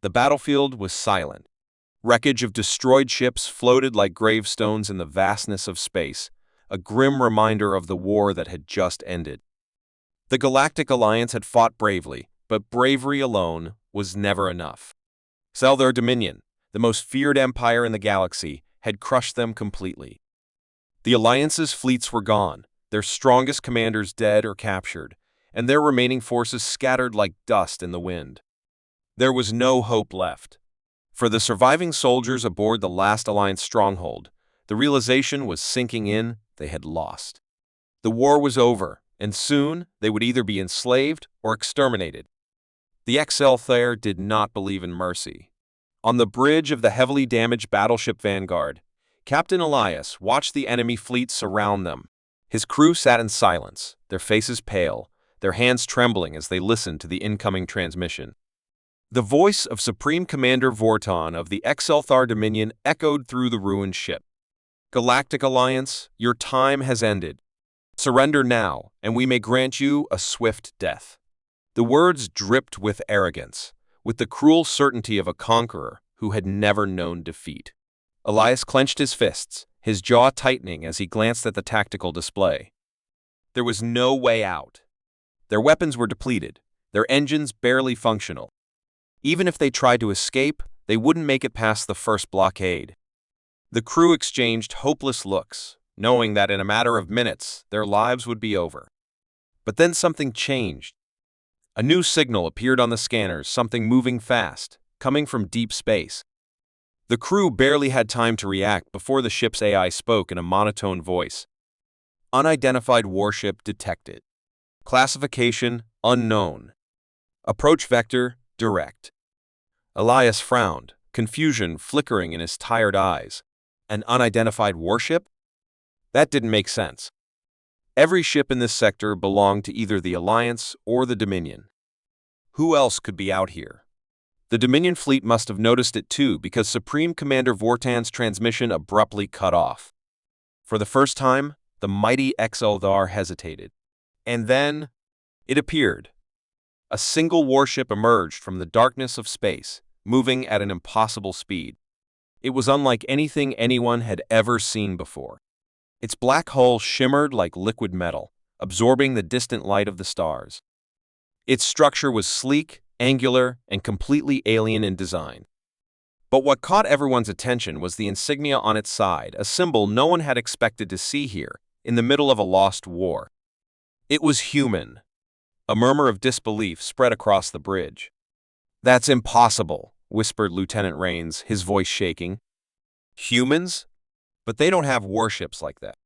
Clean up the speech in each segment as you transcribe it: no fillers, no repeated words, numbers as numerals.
The battlefield was silent. Wreckage of destroyed ships floated like gravestones in the vastness of space, a grim reminder of the war that had just ended. The Galactic Alliance had fought bravely, but bravery alone was never enough. Seldar Dominion, the most feared empire in the galaxy, had crushed them completely. The Alliance's fleets were gone, their strongest commanders dead or captured, and their remaining forces scattered like dust in the wind. There was no hope left. For the surviving soldiers aboard the last Alliance stronghold, the realization was sinking in they had lost. The war was over, and soon they would either be enslaved or exterminated. The HFY did not believe in mercy. On the bridge of the heavily damaged battleship Vanguard, Captain Elias watched the enemy fleet surround them. His crew sat in silence, their faces pale, their hands trembling as they listened to the incoming transmission. The voice of Supreme Commander Vorton of the HFY Dominion echoed through the ruined ship. "Galactic Alliance, your time has ended. Surrender now, and we may grant you a swift death." The words dripped with arrogance, with the cruel certainty of a conqueror who had never known defeat. Elias clenched his fists, his jaw tightening as he glanced at the tactical display. There was no way out. Their weapons were depleted, their engines barely functional. Even if they tried to escape, they wouldn't make it past the first blockade. The crew exchanged hopeless looks, knowing that in a matter of minutes, their lives would be over. But then something changed. A new signal appeared on the scanners, something moving fast, coming from deep space. The crew barely had time to react before the ship's AI spoke in a monotone voice. "Unidentified warship detected. Classification unknown. Approach vector direct." Elias frowned, confusion flickering in his tired eyes. An unidentified warship? That didn't make sense. Every ship in this sector belonged to either the Alliance or the Dominion. Who else could be out here? The Dominion fleet must have noticed it too, because Supreme Commander Vortan's transmission abruptly cut off. For the first time, the mighty HFY hesitated. And then, it appeared. A single warship emerged from the darkness of space, moving at an impossible speed. It was unlike anything anyone had ever seen before. Its black hull shimmered like liquid metal, absorbing the distant light of the stars. Its structure was sleek, angular, and completely alien in design. But what caught everyone's attention was the insignia on its side, a symbol no one had expected to see here, in the middle of a lost war. It was human. A murmur of disbelief spread across the bridge. "That's impossible," whispered Lieutenant Rains, his voice shaking. "Humans? But they don't have warships like that."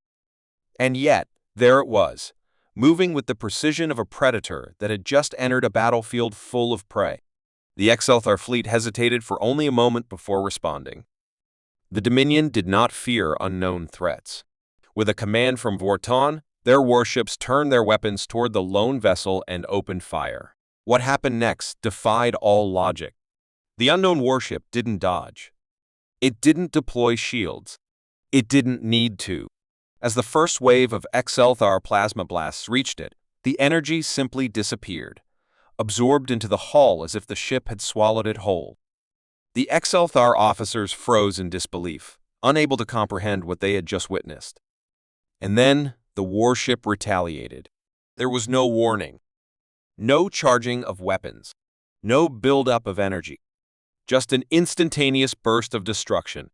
And yet, there it was, moving with the precision of a predator that had just entered a battlefield full of prey. The HFY fleet hesitated for only a moment before responding. The Dominion did not fear unknown threats. With a command from Vorton, their warships turned their weapons toward the lone vessel and opened fire. What happened next defied all logic. The unknown warship didn't dodge. It didn't deploy shields. It didn't need to. As the first wave of HFY plasma blasts reached it, the energy simply disappeared, absorbed into the hull as if the ship had swallowed it whole. The HFY officers froze in disbelief, unable to comprehend what they had just witnessed. And then the warship retaliated. There was no warning, no charging of weapons, no buildup of energy, just an instantaneous burst of destruction.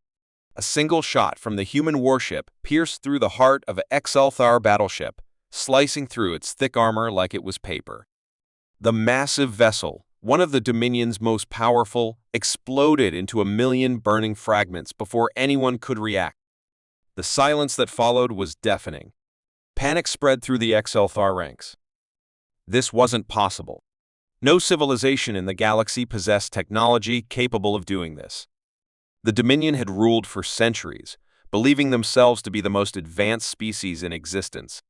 A single shot from the human warship pierced through the heart of a HFY battleship, slicing through its thick armor like it was paper. The massive vessel, one of the Dominion's most powerful, exploded into a million burning fragments before anyone could react. The silence that followed was deafening. Panic spread through the HFY ranks. This wasn't possible. No civilization in the galaxy possessed technology capable of doing this. The Dominion had ruled for centuries, believing themselves to be the most advanced species in existence.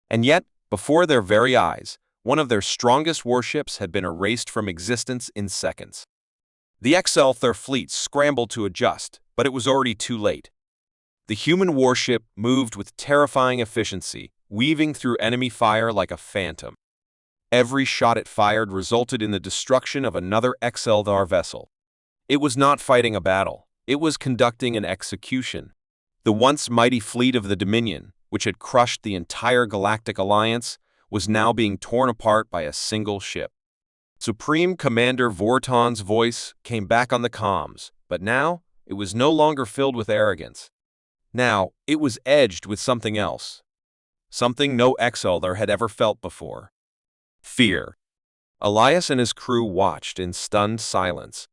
And yet, before their very eyes, one of their strongest warships had been erased from existence in seconds. The HFY fleet scrambled to adjust, but it was already too late. The human warship moved with terrifying efficiency, weaving through enemy fire like a phantom. Every shot it fired resulted in the destruction of another HFY vessel. It was not fighting a battle. It was conducting an execution. The once mighty fleet of the Dominion, which had crushed the entire Galactic Alliance, was now being torn apart by a single ship. Supreme Commander Vorton's voice came back on the comms, but now it was no longer filled with arrogance. Now it was edged with something else. Something no Ex-Elder had ever felt before. Fear. Elias and his crew watched in stunned silence.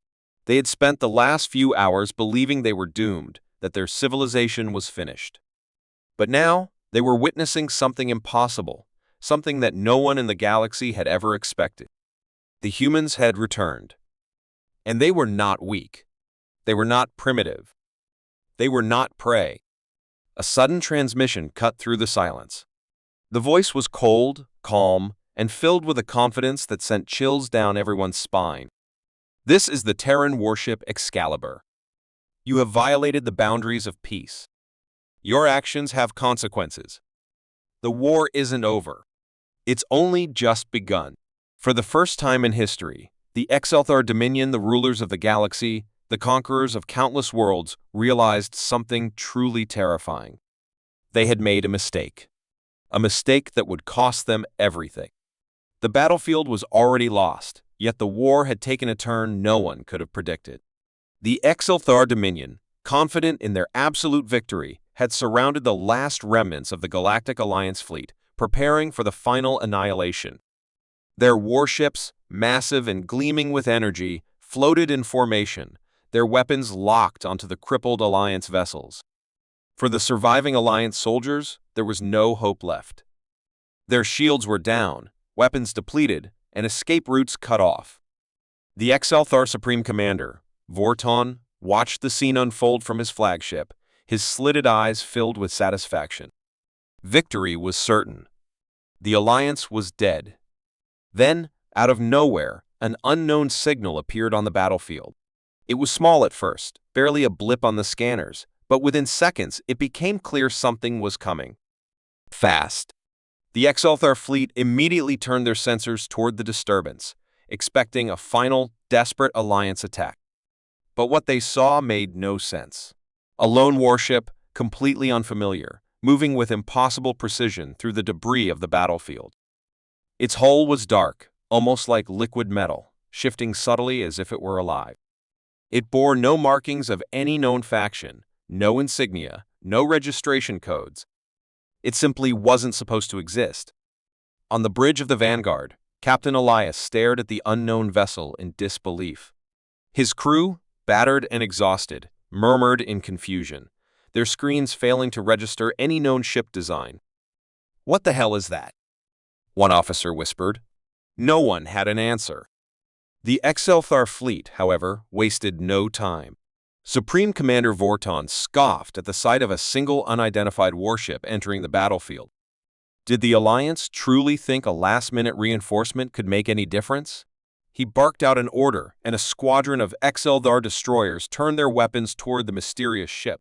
They had spent the last few hours believing they were doomed, that their civilization was finished. But now they were witnessing something impossible, something that no one in the galaxy had ever expected. The humans had returned. And they were not weak. They were not primitive. They were not prey. A sudden transmission cut through the silence. The voice was cold, calm, and filled with a confidence that sent chills down everyone's spine. This is the Terran warship Excalibur. You have violated the boundaries of peace. Your actions have consequences. The war isn't over. It's only just begun. For the first time in history, the Exalthar Dominion, the rulers of the galaxy, the conquerors of countless worlds, realized something truly terrifying. They had made a mistake that would cost them everything. The battlefield was already lost, yet the war had taken a turn no one could have predicted. The Exalthar Dominion, confident in their absolute victory, had surrounded the last remnants of the Galactic Alliance fleet, preparing for the final annihilation. Their warships, massive and gleaming with energy, floated in formation, their weapons locked onto the crippled Alliance vessels. For the surviving Alliance soldiers, there was no hope left. Their shields were down, weapons depleted, and escape routes cut off. The Exalthar Supreme Commander, Vorton, watched the scene unfold from his flagship, his slitted eyes filled with satisfaction. Victory was certain. The Alliance was dead. Then, out of nowhere, an unknown signal appeared on the battlefield. It was small at first, barely a blip on the scanners, but within seconds it became clear something was coming. Fast. The Exalthar fleet immediately turned their sensors toward the disturbance, expecting a final, desperate Alliance attack. But what they saw made no sense. A lone warship, completely unfamiliar, moving with impossible precision through the debris of the battlefield. Its hull was dark, almost like liquid metal, shifting subtly as if it were alive. It bore no markings of any known faction, no insignia, no registration codes. It simply wasn't supposed to exist. On the bridge of the Vanguard, Captain Elias stared at the unknown vessel in disbelief. His crew, battered and exhausted, murmured in confusion, their screens failing to register any known ship design. "What the hell is that?" one officer whispered. No one had an answer. The Exalthar fleet, however, wasted no time. Supreme Commander Vorton scoffed at the sight of a single unidentified warship entering the battlefield. Did the Alliance truly think a last-minute reinforcement could make any difference? He barked out an order, and a squadron of Exalthar destroyers turned their weapons toward the mysterious ship.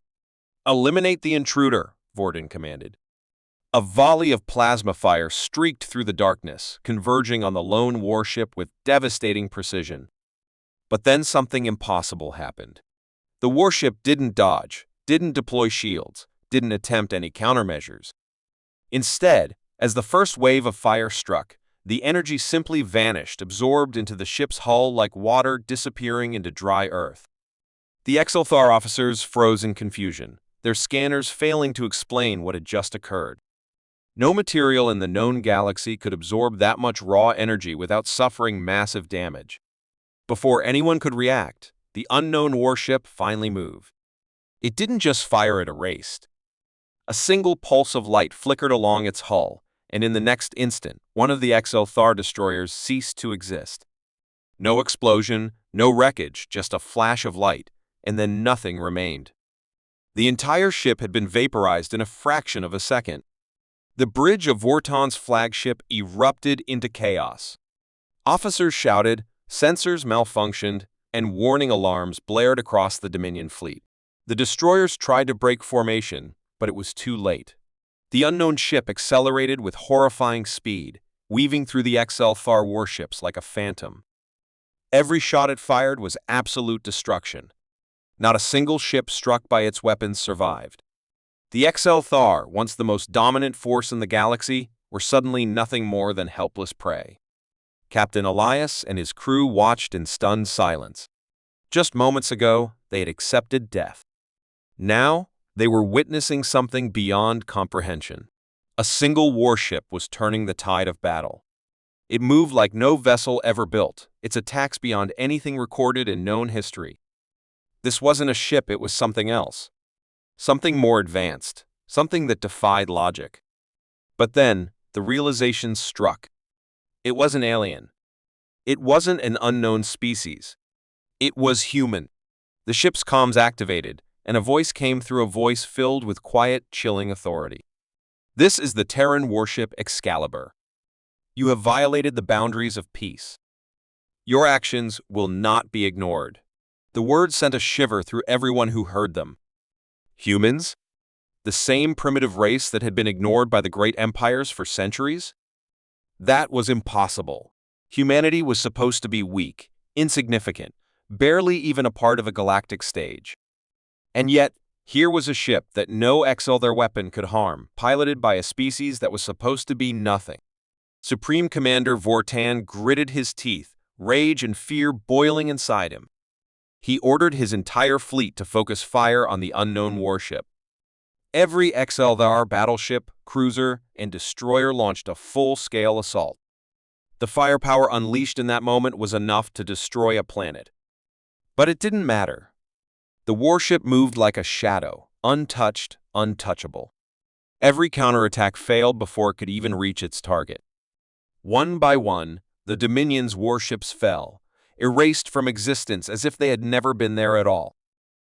"Eliminate the intruder," Vorton commanded. A volley of plasma fire streaked through the darkness, converging on the lone warship with devastating precision. But then something impossible happened. The warship didn't dodge, didn't deploy shields, didn't attempt any countermeasures. Instead, as the first wave of fire struck, the energy simply vanished, absorbed into the ship's hull like water disappearing into dry earth. The Exalthar officers froze in confusion, their scanners failing to explain what had just occurred. No material in the known galaxy could absorb that much raw energy without suffering massive damage. Before anyone could react, the unknown warship finally moved. It didn't just fire, it erased. A single pulse of light flickered along its hull, and in the next instant, one of the Exalthar destroyers ceased to exist. No explosion, no wreckage, just a flash of light, and then nothing remained. The entire ship had been vaporized in a fraction of a second. The bridge of Vorton's flagship erupted into chaos. Officers shouted, sensors malfunctioned, and warning alarms blared across the Dominion fleet. The destroyers tried to break formation, but it was too late. The unknown ship accelerated with horrifying speed, weaving through the Exalthar warships like a phantom. Every shot it fired was absolute destruction. Not a single ship struck by its weapons survived. The XL-Thar, once the most dominant force in the galaxy, were suddenly nothing more than helpless prey. Captain Elias and his crew watched in stunned silence. Just moments ago, they had accepted death. Now, they were witnessing something beyond comprehension. A single warship was turning the tide of battle. It moved like no vessel ever built, its attacks beyond anything recorded in known history. This wasn't a ship, it was something else. Something more advanced, something that defied logic. But then, the realization struck. It wasn't alien. It wasn't an unknown species. It was human. The ship's comms activated, and a voice came through, a voice filled with quiet, chilling authority. This is the Terran warship Excalibur. You have violated the boundaries of peace. Your actions will not be ignored. The words sent a shiver through everyone who heard them. Humans? The same primitive race that had been ignored by the great empires for centuries? That was impossible. Humanity was supposed to be weak, insignificant, barely even a part of a galactic stage. And yet, here was a ship that no XL-Thar weapon could harm, piloted by a species that was supposed to be nothing. Supreme Commander Vortan gritted his teeth, rage and fear boiling inside him. He ordered his entire fleet to focus fire on the unknown warship. Every XL-Thar battleship, cruiser, and destroyer launched a full-scale assault. The firepower unleashed in that moment was enough to destroy a planet. But it didn't matter. The warship moved like a shadow, untouched, untouchable. Every counterattack failed before it could even reach its target. One by one, the Dominion's warships fell, erased from existence as if they had never been there at all.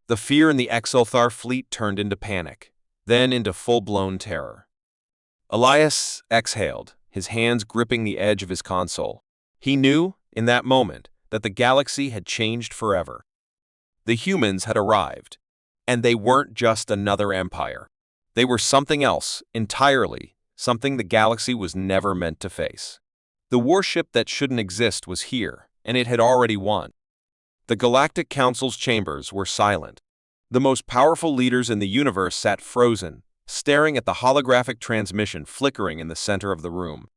The fear in the XL-Thar fleet turned into panic, then into full-blown terror. Elias exhaled, his hands gripping the edge of his console. He knew, in that moment, that the galaxy had changed forever. The humans had arrived, and they weren't just another empire. They were something else, entirely, something the galaxy was never meant to face. The warship that shouldn't exist was here, and it had already won. The Galactic Council's chambers were silent. The most powerful leaders in the universe sat frozen, staring at the holographic transmission flickering in the center of the room.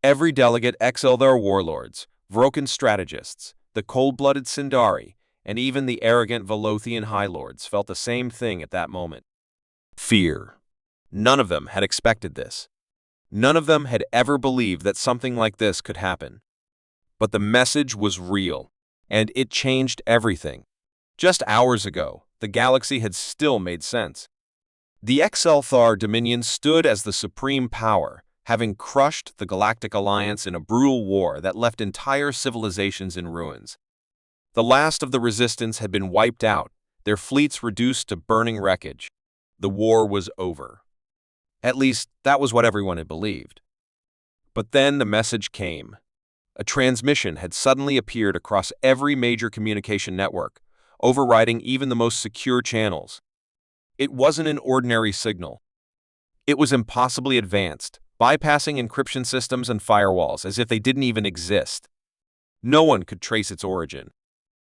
Every delegate, XL-Thar warlords, Vrokan strategists, the cold-blooded Sindari, and even the arrogant Velothian High Lords felt the same thing at that moment. Fear. None of them had expected this. None of them had ever believed that something like this could happen. But the message was real, and it changed everything. Just hours ago, the galaxy had still made sense. The XL-Thar Dominion stood as the supreme power, having crushed the Galactic Alliance in a brutal war that left entire civilizations in ruins. The last of the resistance had been wiped out, their fleets reduced to burning wreckage. The war was over. At least, that was what everyone had believed. But then the message came. A transmission had suddenly appeared across every major communication network, overriding even the most secure channels. It wasn't an ordinary signal. It was impossibly advanced, bypassing encryption systems and firewalls as if they didn't even exist. No one could trace its origin.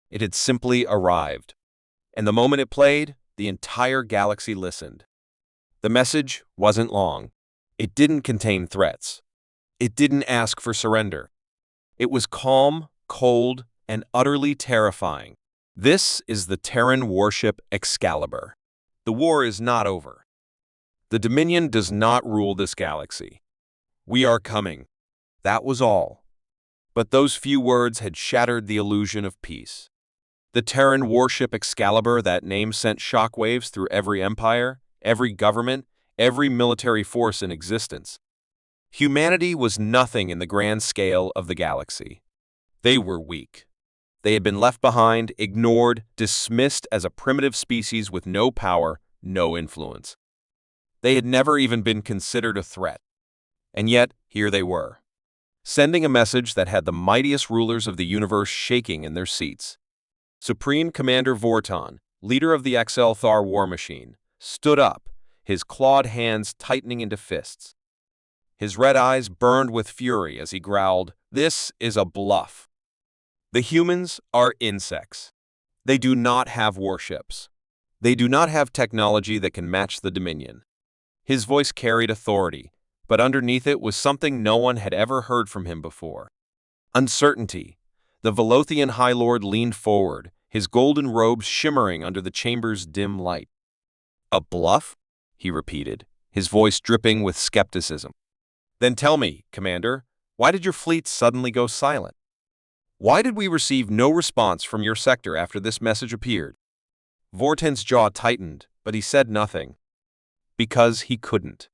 It had simply arrived. And the moment it played, the entire galaxy listened. The message wasn't long. It didn't contain threats. It didn't ask for surrender. It was calm, cold, and utterly terrifying. This is the Terran warship Excalibur. The war is not over. The Dominion does not rule this galaxy. We are coming. That was all. But those few words had shattered the illusion of peace. The Terran warship Excalibur, that name sent shockwaves through every empire, every government, every military force in existence. Humanity was nothing in the grand scale of the galaxy. They were weak. They had been left behind, ignored, dismissed as a primitive species with no power, no influence. They had never even been considered a threat. And yet, here they were, sending a message that had the mightiest rulers of the universe shaking in their seats. Supreme Commander Vortan, leader of the XL-Thar war machine, stood up, his clawed hands tightening into fists. His red eyes burned with fury as he growled, "This is a bluff." The humans are insects. They do not have warships. They do not have technology that can match the Dominion. His voice carried authority, but underneath it was something no one had ever heard from him before. Uncertainty. The Velothian High Lord leaned forward, his golden robes shimmering under the chamber's dim light. "A bluff?" he repeated, his voice dripping with skepticism. "Then tell me, Commander, why did your fleet suddenly go silent? Why did we receive no response from your sector after this message appeared?" Vorten's jaw tightened, but he said nothing. Because he couldn't.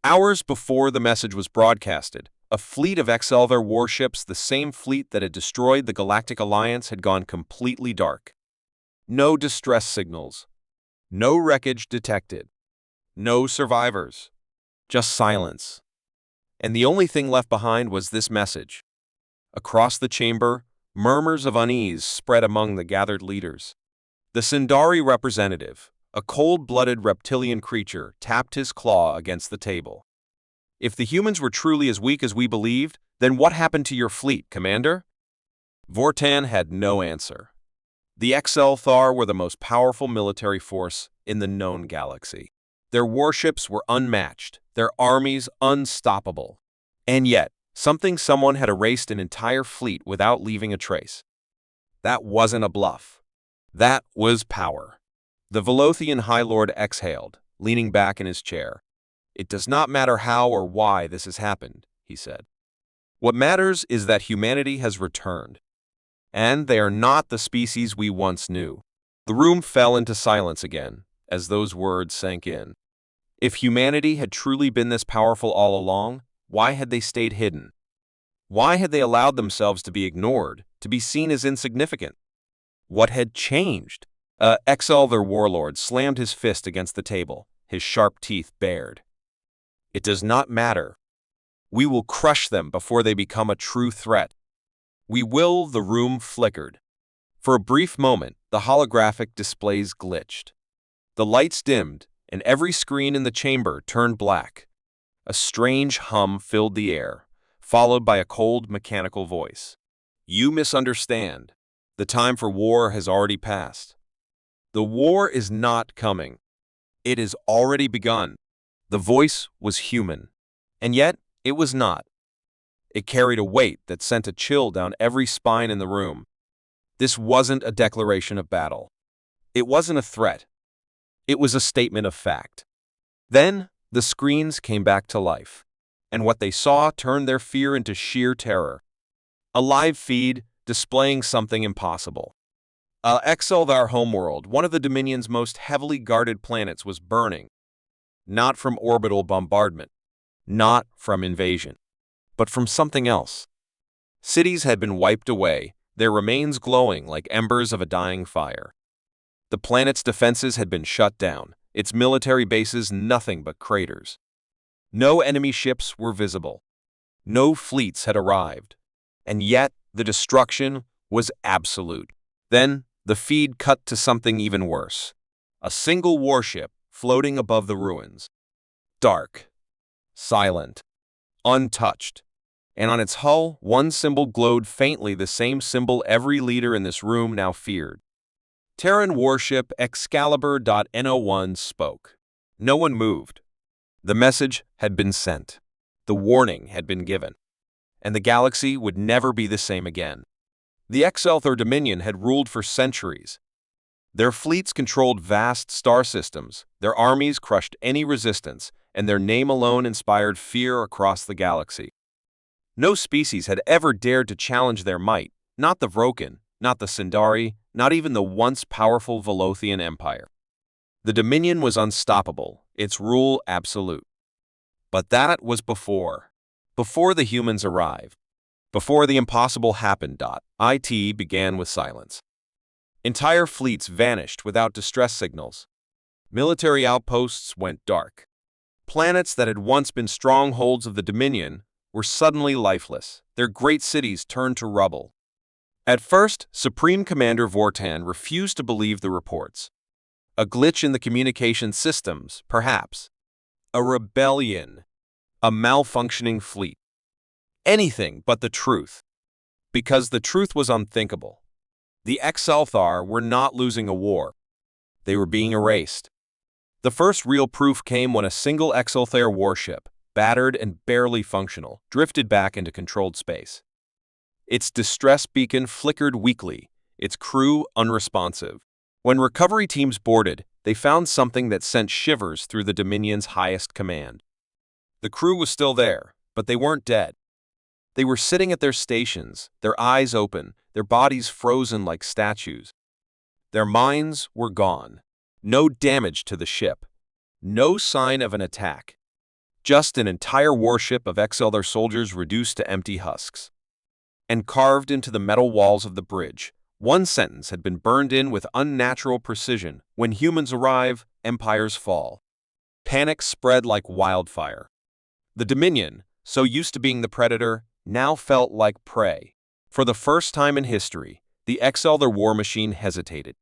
Hours before the message was broadcasted, a fleet of Excelvar warships, the same fleet that had destroyed the Galactic Alliance, had gone completely dark. No distress signals. No wreckage detected. No survivors. Just silence. And the only thing left behind was this message. Across the chamber, murmurs of unease spread among the gathered leaders. The Sindari representative, a cold-blooded reptilian creature, tapped his claw against the table. "If the humans were truly as weak as we believed, then what happened to your fleet, Commander?" Vortan had no answer. The Excelthar were the most powerful military force in the known galaxy. Their warships were unmatched, their armies unstoppable. And yet, someone had erased an entire fleet without leaving a trace. That wasn't a bluff. That was power. The Velothian High Lord exhaled, leaning back in his chair. "It does not matter how or why this has happened," he said. "What matters is that humanity has returned. And they are not the species we once knew." The room fell into silence again, as those words sank in. If humanity had truly been this powerful all along, why had they stayed hidden? Why had they allowed themselves to be ignored, to be seen as insignificant? What had changed? Excelvar warlord slammed his fist against the table, his sharp teeth bared. "It does not matter. We will crush them before they become a true threat. We will." The room flickered. For a brief moment, the holographic displays glitched. The lights dimmed, and every screen in the chamber turned black. A strange hum filled the air, followed by a cold, mechanical voice. "You misunderstand. The time for war has already passed. The war is not coming. It has already begun." The voice was human, and yet it was not. It carried a weight that sent a chill down every spine in the room. This wasn't a declaration of battle. It wasn't a threat. It was a statement of fact. Then the screens came back to life, and what they saw turned their fear into sheer terror. A live feed displaying something impossible. Excelvar homeworld, one of the Dominion's most heavily guarded planets, was burning. Not from orbital bombardment, not from invasion, but from something else. Cities had been wiped away, their remains glowing like embers of a dying fire. The planet's defenses had been shut down, its military bases nothing but craters. No enemy ships were visible. No fleets had arrived. And yet, the destruction was absolute. Then, the feed cut to something even worse. A single warship floating above the ruins. Dark. Silent. Untouched. And on its hull, one symbol glowed faintly, the same symbol every leader in this room now feared. Terran warship Excalibur.No1 spoke. No one moved. The message had been sent. The warning had been given. And the galaxy would never be the same again. The Excelthar Dominion had ruled for centuries. Their fleets controlled vast star systems, their armies crushed any resistance, and their name alone inspired fear across the galaxy. No species had ever dared to challenge their might, not the Vroken, not the Sindari, not even the once powerful Velothian Empire. The Dominion was unstoppable, its rule absolute. But that was before the humans arrived. Before the impossible happened. It began with silence. Entire fleets vanished without distress signals. Military outposts went dark. Planets that had once been strongholds of the Dominion were suddenly lifeless. Their great cities turned to rubble. At first, Supreme Commander Vortan refused to believe the reports. A glitch in the communication systems, perhaps. A rebellion. A malfunctioning fleet. Anything but the truth. Because the truth was unthinkable. The Exalthar were not losing a war. They were being erased. The first real proof came when a single Exalthar warship, battered and barely functional, drifted back into controlled space. Its distress beacon flickered weakly, its crew unresponsive. When recovery teams boarded, they found something that sent shivers through the Dominion's highest command. The crew was still there, but they weren't dead. They were sitting at their stations, their eyes open, their bodies frozen like statues. Their minds were gone. No damage to the ship. No sign of an attack. Just an entire warship of Exalthar soldiers reduced to empty husks. And carved into the metal walls of the bridge, one sentence had been burned in with unnatural precision: when humans arrive, empires fall. Panic spread like wildfire. The Dominion, so used to being the predator, now felt like prey. For the first time in history, the Exalthar war machine hesitated.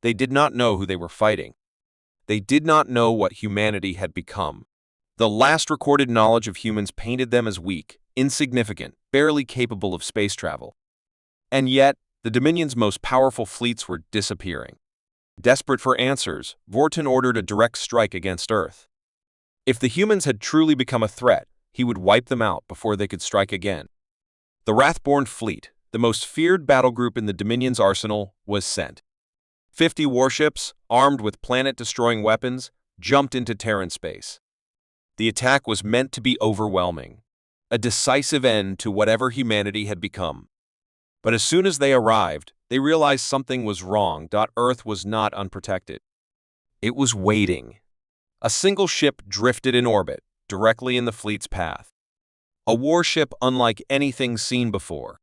They did not know who they were fighting. They did not know what humanity had become. The last recorded knowledge of humans painted them as weak, insignificant, barely capable of space travel. And yet, the Dominion's most powerful fleets were disappearing. Desperate for answers, Vortin ordered a direct strike against Earth. If the humans had truly become a threat, he would wipe them out before they could strike again. The Wrathborn fleet, the most feared battle group in the Dominion's arsenal, was sent. 50 warships, armed with planet-destroying weapons, jumped into Terran space. The attack was meant to be overwhelming, a decisive end to whatever humanity had become. But as soon as they arrived, they realized something was wrong. Earth was not unprotected. It was waiting. A single ship drifted in orbit, directly in the fleet's path. A warship unlike anything seen before.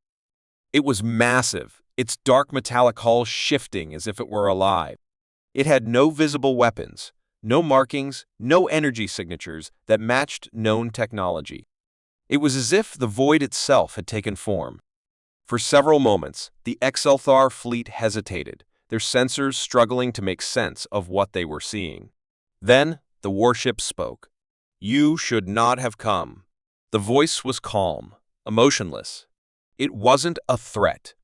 It was massive, its dark metallic hull shifting as if it were alive. It had no visible weapons, no markings, no energy signatures that matched known technology. It was as if the void itself had taken form. For several moments, the Exalthar fleet hesitated, their sensors struggling to make sense of what they were seeing. Then, the warship spoke. "You should not have come." The voice was calm, emotionless. It wasn't a threat.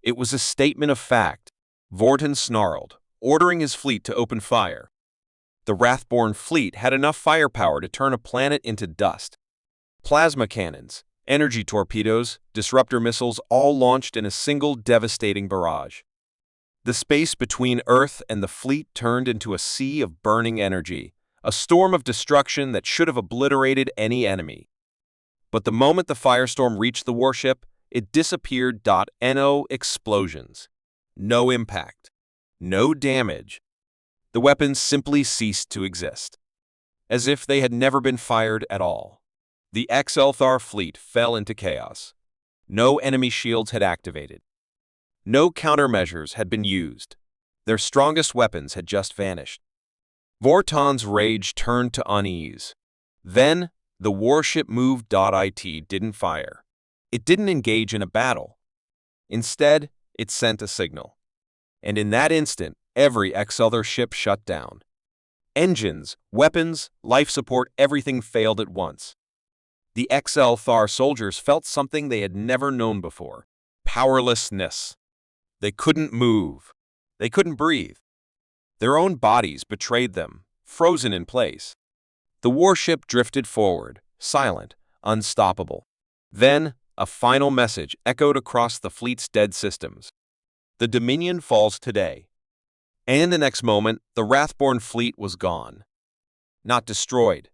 It was a statement of fact. Vortin snarled, ordering his fleet to open fire. The Wrathborn fleet had enough firepower to turn a planet into dust. Plasma cannons, energy torpedoes, disruptor missiles, all launched in a single devastating barrage. The space between Earth and the fleet turned into a sea of burning energy, a storm of destruction that should have obliterated any enemy. But the moment the firestorm reached the warship, it disappeared. No explosions. No impact. No damage. The weapons simply ceased to exist, as if they had never been fired at all. The Exalthar fleet fell into chaos. No enemy shields had activated. No countermeasures had been used. Their strongest weapons had just vanished. Vortin's rage turned to unease. Then, the warship moved. It didn't fire. It didn't engage in a battle. Instead, it sent a signal. And in that instant, every Exalthar ship shut down. Engines, weapons, life support, everything failed at once. The Exalthar soldiers felt something they had never known before: powerlessness. They couldn't move. They couldn't breathe. Their own bodies betrayed them, frozen in place. The warship drifted forward, silent, unstoppable. Then, a final message echoed across the fleet's dead systems. The Dominion falls today. And the next moment, the Wrathborn fleet was gone. Not destroyed.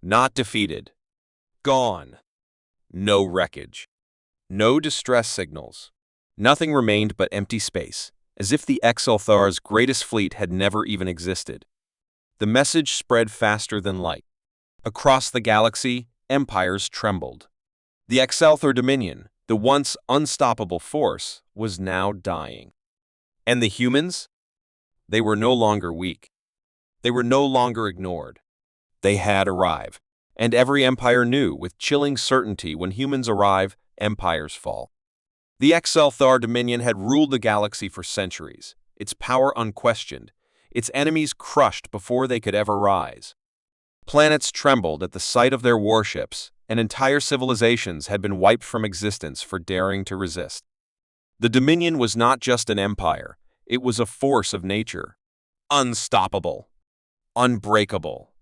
Not defeated. Gone. No wreckage. No distress signals. Nothing remained but empty space, as if the Exalthar's greatest fleet had never even existed. The message spread faster than light. Across the galaxy, empires trembled. The Exalthar Dominion, the once unstoppable force, was now dying. And the humans? They were no longer weak. They were no longer ignored. They had arrived. And every empire knew with chilling certainty: when humans arrive, empires fall. The Exalthar Dominion had ruled the galaxy for centuries, its power unquestioned, its enemies crushed before they could ever rise. Planets trembled at the sight of their warships, and entire civilizations had been wiped from existence for daring to resist. The Dominion was not just an empire, it was a force of nature. Unstoppable. Unbreakable.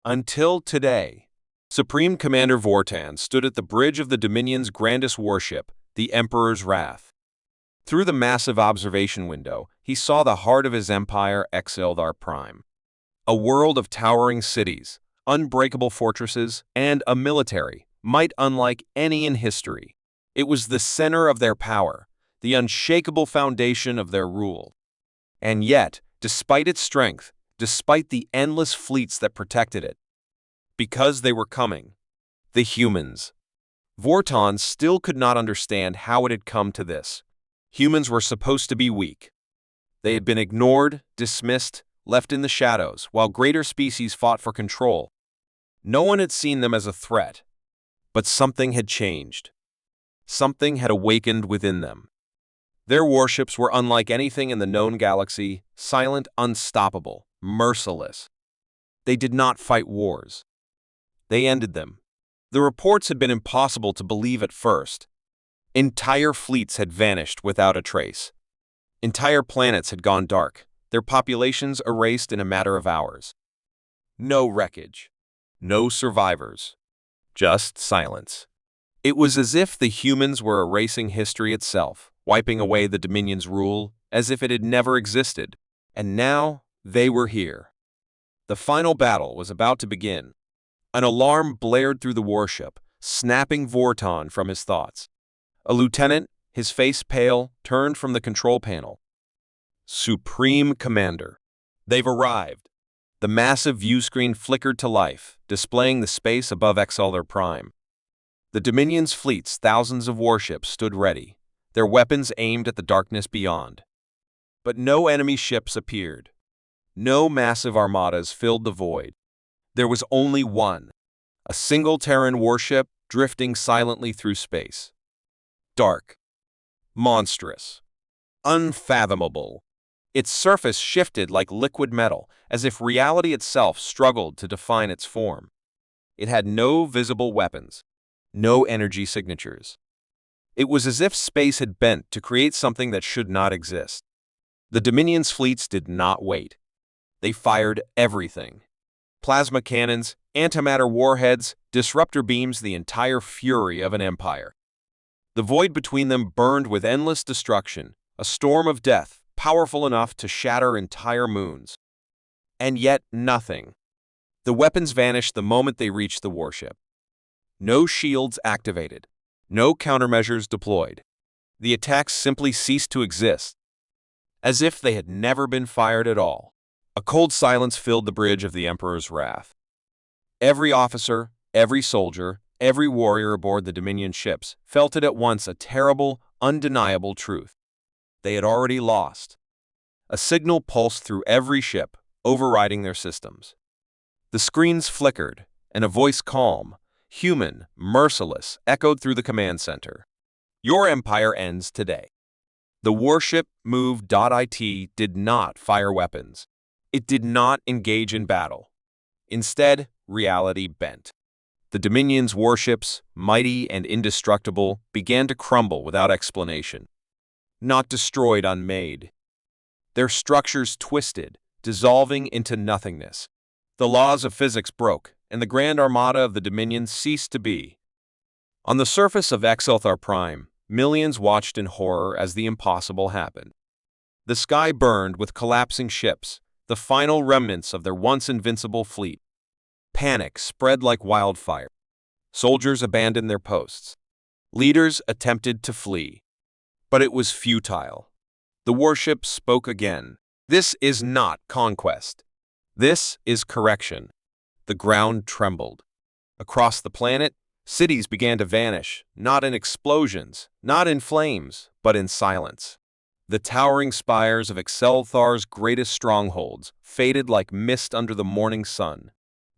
Until today. Supreme Commander Vortan stood at the bridge of the Dominion's grandest warship, the Emperor's Wrath. Through the massive observation window, he saw the heart of his empire, Exildar Prime. A world of towering cities, unbreakable fortresses, and a military, might unlike any in history. It was the center of their power, the unshakable foundation of their rule. And yet, despite its strength, despite the endless fleets that protected it, because they were coming, the humans. Vortan still could not understand how it had come to this. Humans were supposed to be weak. They had been ignored, dismissed, left in the shadows, while greater species fought for control. No one had seen them as a threat. But something had changed. Something had awakened within them. Their warships were unlike anything in the known galaxy, silent, unstoppable, merciless. They did not fight wars. They ended them. The reports had been impossible to believe at first. Entire fleets had vanished without a trace. Entire planets had gone dark, their populations erased in a matter of hours. No wreckage. No survivors. Just silence. It was as if the humans were erasing history itself, wiping away the Dominion's rule as if it had never existed. And now they were here. The final battle was about to begin. An alarm blared through the warship, snapping Vortan from his thoughts. A lieutenant, his face pale, turned from the control panel. Supreme Commander. They've arrived. The massive viewscreen flickered to life, displaying the space above Exildar Prime. The Dominion's fleets, thousands of warships, stood ready, their weapons aimed at the darkness beyond. But no enemy ships appeared. No massive armadas filled the void. There was only one, a single Terran warship drifting silently through space. Dark. Monstrous. Unfathomable. Its surface shifted like liquid metal, as if reality itself struggled to define its form. It had no visible weapons, no energy signatures. It was as if space had bent to create something that should not exist. The Dominion's fleets did not wait. They fired everything. Plasma cannons, antimatter warheads, disruptor beams, the entire fury of an empire. The void between them burned with endless destruction, a storm of death, powerful enough to shatter entire moons. And yet nothing. The weapons vanished the moment they reached the warship. No shields activated. No countermeasures deployed. The attacks simply ceased to exist, as if they had never been fired at all. A cold silence filled the bridge of the Emperor's Wrath. Every officer, every soldier, every warrior aboard the Dominion ships felt it at once a terrible, undeniable truth. They had already lost. A signal pulsed through every ship, overriding their systems. The screens flickered, and a voice calm, human, merciless, echoed through the command center. Your empire ends today. The warship Move.it did not fire weapons. It did not engage in battle. Instead, reality bent. The Dominion's warships, mighty and indestructible, began to crumble without explanation. Not destroyed, unmade. Their structures twisted, dissolving into nothingness. The laws of physics broke, and the Grand Armada of the Dominion ceased to be. On the surface of Exildar Prime, millions watched in horror as the impossible happened. The sky burned with collapsing ships, the final remnants of their once invincible fleet. Panic spread like wildfire. Soldiers abandoned their posts. Leaders attempted to flee. But it was futile. The warship spoke again. This is not conquest. This is correction. The ground trembled. Across the planet, cities began to vanish, not in explosions, not in flames, but in silence. The towering spires of Exelthar's greatest strongholds faded like mist under the morning sun.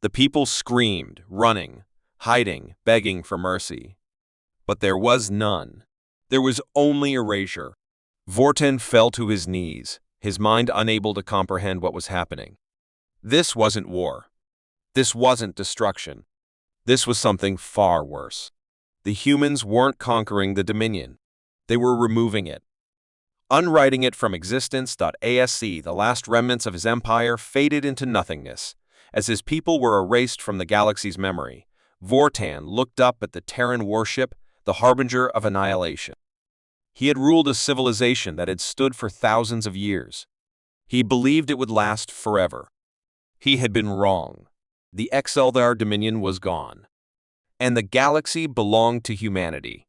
The people screamed, running, hiding, begging for mercy. But there was none. There was only erasure. Vortan fell to his knees, his mind unable to comprehend what was happening. This wasn't war. This wasn't destruction. This was something far worse. The humans weren't conquering the Dominion. They were removing it. Unwriting it from existence.asc, the last remnants of his empire faded into nothingness. As his people were erased from the galaxy's memory, Vortan looked up at the Terran warship, the harbinger of annihilation. He had ruled a civilization that had stood for thousands of years. He believed it would last forever. He had been wrong. The Exeldar Dominion was gone. And the galaxy belonged to humanity.